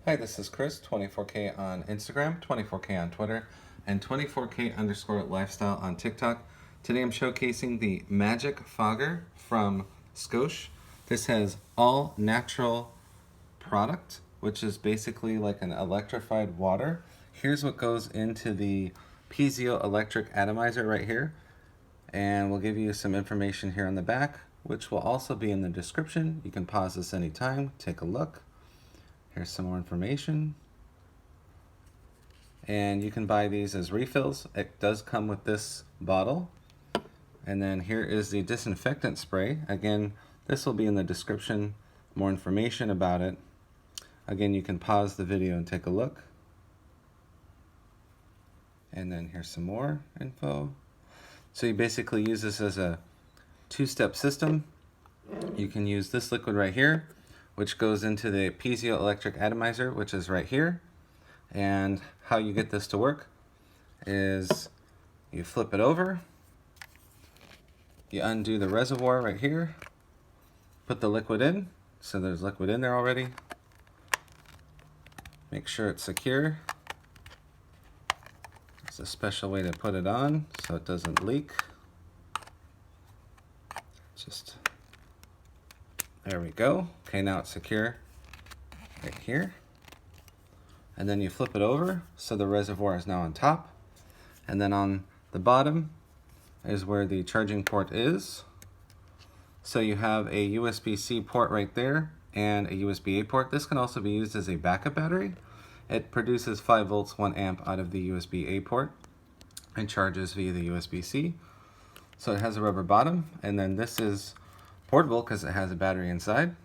Hi, this is Chris, 24K on Instagram, 24K on Twitter, and 24K_lifestyle on TikTok. Today I'm showcasing the MagicFogger from Scosche. This has all natural product, which is basically like an electrified water. Here's what goes into the piezoelectric atomizer right here. And we'll give you some information here on the back, which will also be in the description. You can pause this anytime, take a look. Here's some more information. And you can buy these as refills. It does come with this bottle. And then here is the disinfectant spray. Again, this will be in the description, more information about it. Again, you can pause the video and take a look. And then here's some more info. So you basically use this as a two-step system. You can use this liquid right here, which goes into the piezoelectric atomizer, which is right here. And how you get this to work is you flip it over, you undo the reservoir right here, put the liquid in, so there's liquid in there already. Make sure it's secure. There's a special way to put it on so it doesn't leak. Just there we go. Okay, now it's secure right here. And then you flip it over so the reservoir is now on top. And then on the bottom is where the charging port is. So you have a USB-C port right there and a USB-A port. This can also be used as a backup battery. It produces 5 volts, 1 amp out of the USB-A port and charges via the USB-C. So it has a rubber bottom, and then this is portable because it has a battery inside.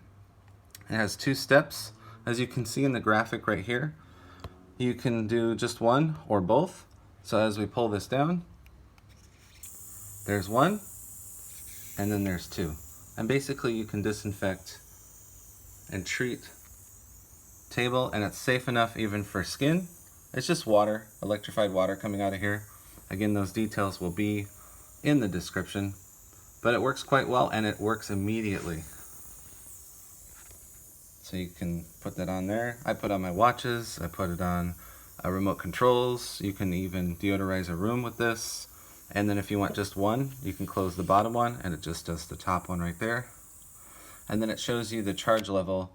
It has 2 steps. As you can see in the graphic right here, you can do just one or both. So as we pull this down, there's 1, and then there's 2. And basically you can disinfect and treat table, and it's safe enough even for skin. It's just water, electrified water coming out of here. Again, those details will be in the description, but it works quite well and it works immediately. So you can put that on there. I put on my watches, I put it on remote controls. You can even deodorize a room with this. And then if you want just one, you can close the bottom one and it just does the top one right there. And then it shows you the charge level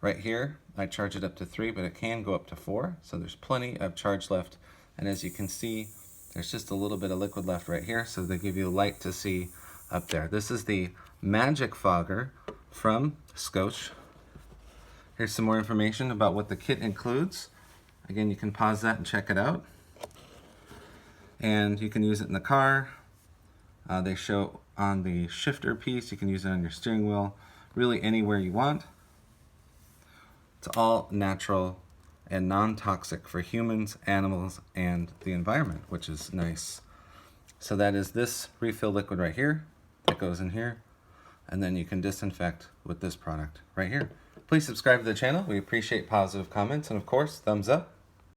right here. I charge it up to 3, but it can go up to 4. So there's plenty of charge left. And as you can see, there's just a little bit of liquid left right here, so they give you light to see up there. This is the MagicFogger from Scosche. Here's some more information about what the kit includes. Again, you can pause that and check it out. And you can use it in the car. They show on the shifter piece. You can use it on your steering wheel, really anywhere you want. It's all natural and non-toxic for humans, animals, and the environment, which is nice. So that is this refill liquid right here that goes in here, and then you can disinfect with this product right here. Please subscribe to the channel. We appreciate positive comments, and of course, thumbs up.